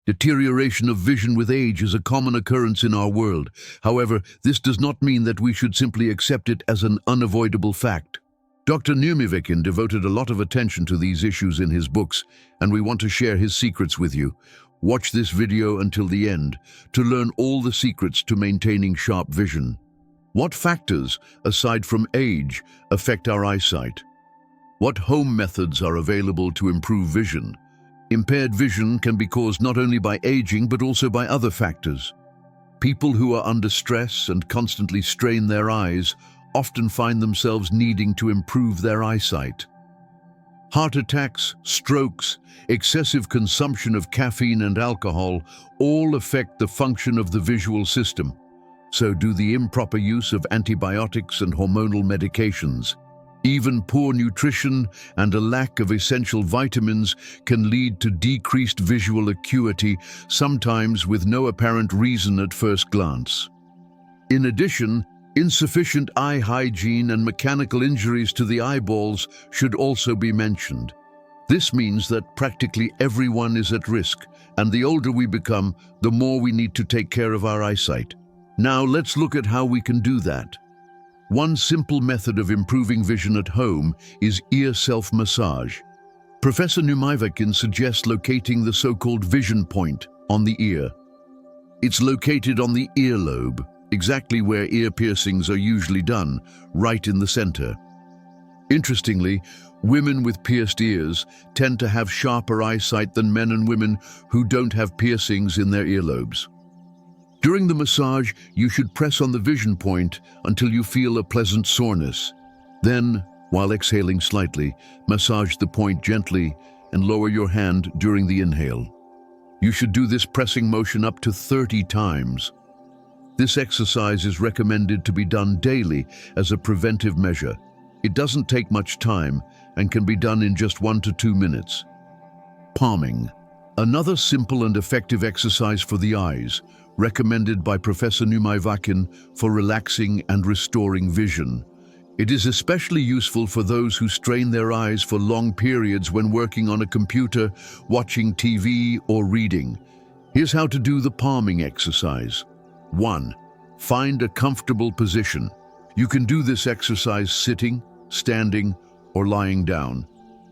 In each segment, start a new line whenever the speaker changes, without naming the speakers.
Deterioration of vision with age is a common occurrence in our world. However, this does not mean that we should simply accept it as an unavoidable fact. Dr. Neumyvakin devoted a lot of attention to these issues in his books, and we want to share his secrets with you. Watch this video until the end to learn all the secrets to maintaining sharp vision. What factors, aside from age, affect our eyesight? What home methods are available to improve vision? Impaired vision can be caused not only by aging but also by other factors. People who are under stress and constantly strain their eyes often find themselves needing to improve their eyesight. Heart attacks, strokes, excessive consumption of caffeine and alcohol all affect the function of the visual system. So do the improper use of antibiotics and hormonal medications. Even poor nutrition and a lack of essential vitamins can lead to decreased visual acuity, sometimes with no apparent reason at first glance. In addition, insufficient eye hygiene and mechanical injuries to the eyeballs should also be mentioned. This means that practically everyone is at risk, and the older we become, the more we need to take care of our eyesight. Now let's look at how we can do that. One simple method of improving vision at home is ear self-massage. Professor Neumyvakin suggests locating the so-called vision point on the ear. It's located on the earlobe, exactly where ear piercings are usually done, right in the center. Interestingly, women with pierced ears tend to have sharper eyesight than men and women who don't have piercings in their earlobes. During the massage, you should press on the vision point until you feel a pleasant soreness. Then, while exhaling slightly, massage the point gently and lower your hand during the inhale. You should do this pressing motion up to 30 times. This exercise is recommended to be done daily as a preventive measure. It doesn't take much time and can be done in just 1 to 2 minutes. Palming. Another simple and effective exercise for the eyes, recommended by Professor Neumyvakin for relaxing and restoring vision. It is especially useful for those who strain their eyes for long periods when working on a computer, watching TV, or reading. Here's how to do the palming exercise. 1. Find a comfortable position. You can do this exercise sitting, standing, or lying down.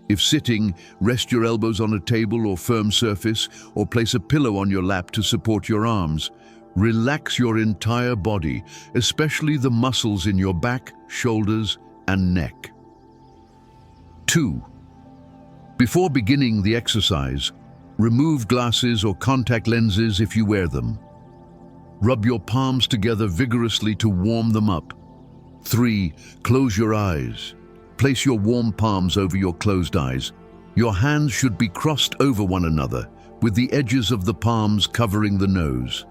If sitting, rest your elbows on a table or firm surface, or place a pillow on your lap to support your arms. Relax your entire body, especially the muscles in your back, shoulders, and neck. 2. Before beginning the exercise, remove glasses or contact lenses if you wear them. Rub your palms together vigorously to warm them up. 3. Close your eyes. Place your warm palms over your closed eyes. Your hands should be crossed over one another, with the edges of the palms covering the nose.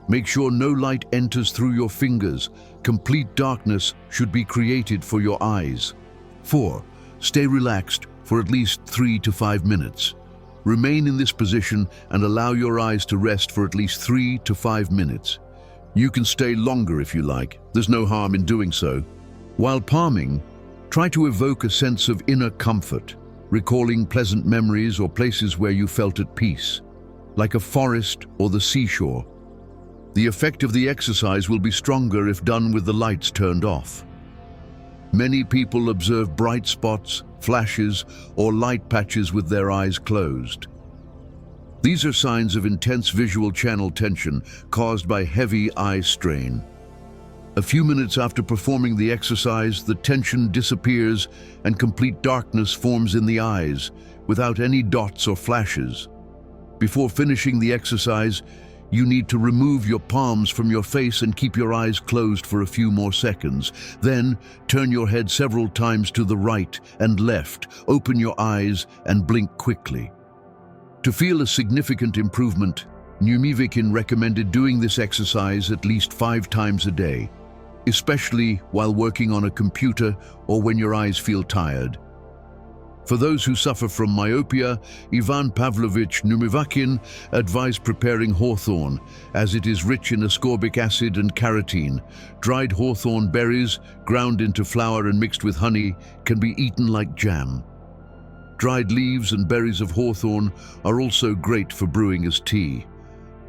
Make sure no light enters through your fingers. Complete darkness should be created for your eyes. 4. Stay relaxed for at least 3 to 5 minutes. Remain in this position and allow your eyes to rest for at least 3 to 5 minutes. You can stay longer if you like. There's no harm in doing so. While palming, try to evoke a sense of inner comfort, recalling pleasant memories or places where you felt at peace, like a forest or the seashore. The effect of the exercise will be stronger if done with the lights turned off. Many people observe bright spots, flashes, or light patches with their eyes closed. These are signs of intense visual channel tension caused by heavy eye strain. A few minutes after performing the exercise, the tension disappears and complete darkness forms in the eyes, without any dots or flashes. Before finishing the exercise, you need to remove your palms from your face and keep your eyes closed for a few more seconds. Then, turn your head several times to the right and left, open your eyes, and blink quickly. To feel a significant improvement, Neumyvakin recommended doing this exercise at least 5 times a day, especially while working on a computer or when your eyes feel tired. For those who suffer from myopia, Ivan Pavlovich Neumyvakin advised preparing hawthorn, as it is rich in ascorbic acid and carotene. Dried hawthorn berries, ground into flour and mixed with honey, can be eaten like jam. Dried leaves and berries of hawthorn are also great for brewing as tea.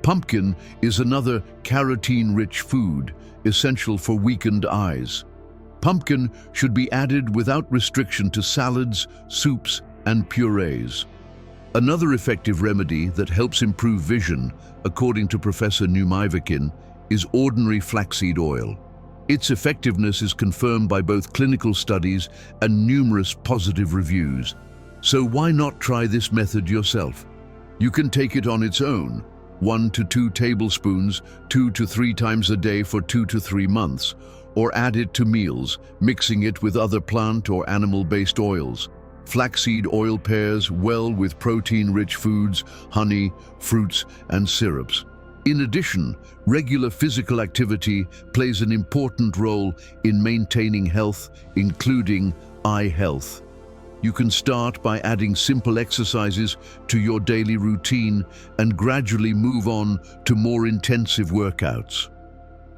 Pumpkin is another carotene-rich food, essential for weakened eyes. Pumpkin should be added without restriction to salads, soups, and purees. Another effective remedy that helps improve vision, according to Professor Neumyvakin, is ordinary flaxseed oil. Its effectiveness is confirmed by both clinical studies and numerous positive reviews. So why not try this method yourself? You can take it on its own, 1 to 2 tablespoons, 2 to 3 times a day for 2 to 3 months, or add it to meals, mixing it with other plant or animal-based oils. Flaxseed oil pairs well with protein-rich foods, honey, fruits, and syrups. In addition, regular physical activity plays an important role in maintaining health, including eye health. You can start by adding simple exercises to your daily routine and gradually move on to more intensive workouts.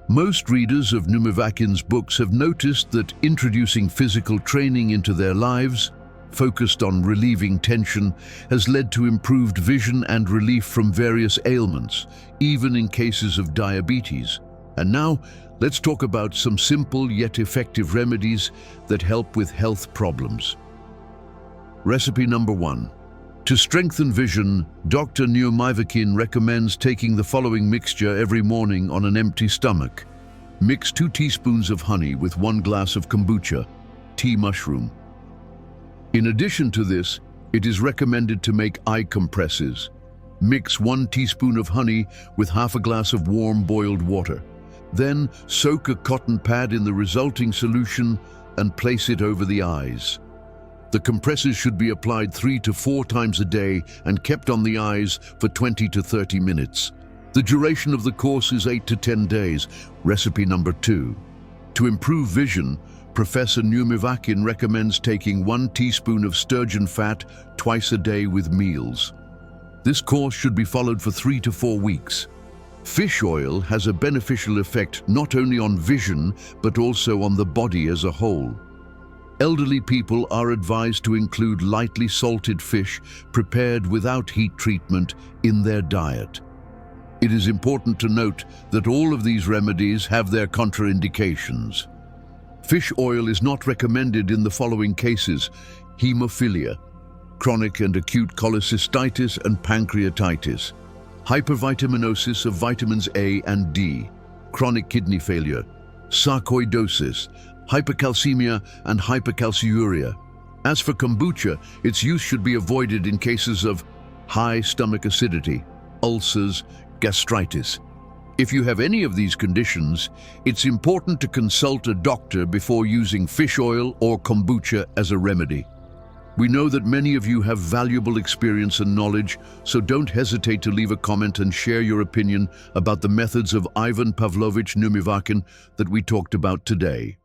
Most readers of Neumyvakin's books have noticed that introducing physical training into their lives, focused on relieving tension, has led to improved vision and relief from various ailments, even in cases of diabetes. And now, let's talk about some simple yet effective remedies that help with health problems. Recipe number 1. To strengthen vision, Dr. Neumyvakin recommends taking the following mixture every morning on an empty stomach. Mix 2 teaspoons of honey with 1 glass of kombucha, tea mushroom. In addition to this, it is recommended to make eye compresses. Mix 1 teaspoon of honey with half a glass of warm boiled water. Then soak a cotton pad in the resulting solution and place it over the eyes. The compresses should be applied 3 to 4 times a day and kept on the eyes for 20 to 30 minutes. The duration of the course is 8 to 10 days. Recipe number 2. To improve vision, Professor Neumyvakin recommends taking 1 teaspoon of sturgeon fat twice a day with meals. This course should be followed for 3 to 4 weeks. Fish oil has a beneficial effect not only on vision, but also on the body as a whole. Elderly people are advised to include lightly salted fish prepared without heat treatment in their diet. It is important to note that all of these remedies have their contraindications. Fish oil is not recommended in the following cases: hemophilia, chronic and acute cholecystitis and pancreatitis, hypervitaminosis of vitamins A and D, chronic kidney failure, sarcoidosis, hypercalcemia and hypercalciuria. As for kombucha, its use should be avoided in cases of high stomach acidity, ulcers, gastritis. If you have any of these conditions, it's important to consult a doctor before using fish oil or kombucha as a remedy. We know that many of you have valuable experience and knowledge, so don't hesitate to leave a comment and share your opinion about the methods of Ivan Pavlovich Neumyvakin that we talked about today.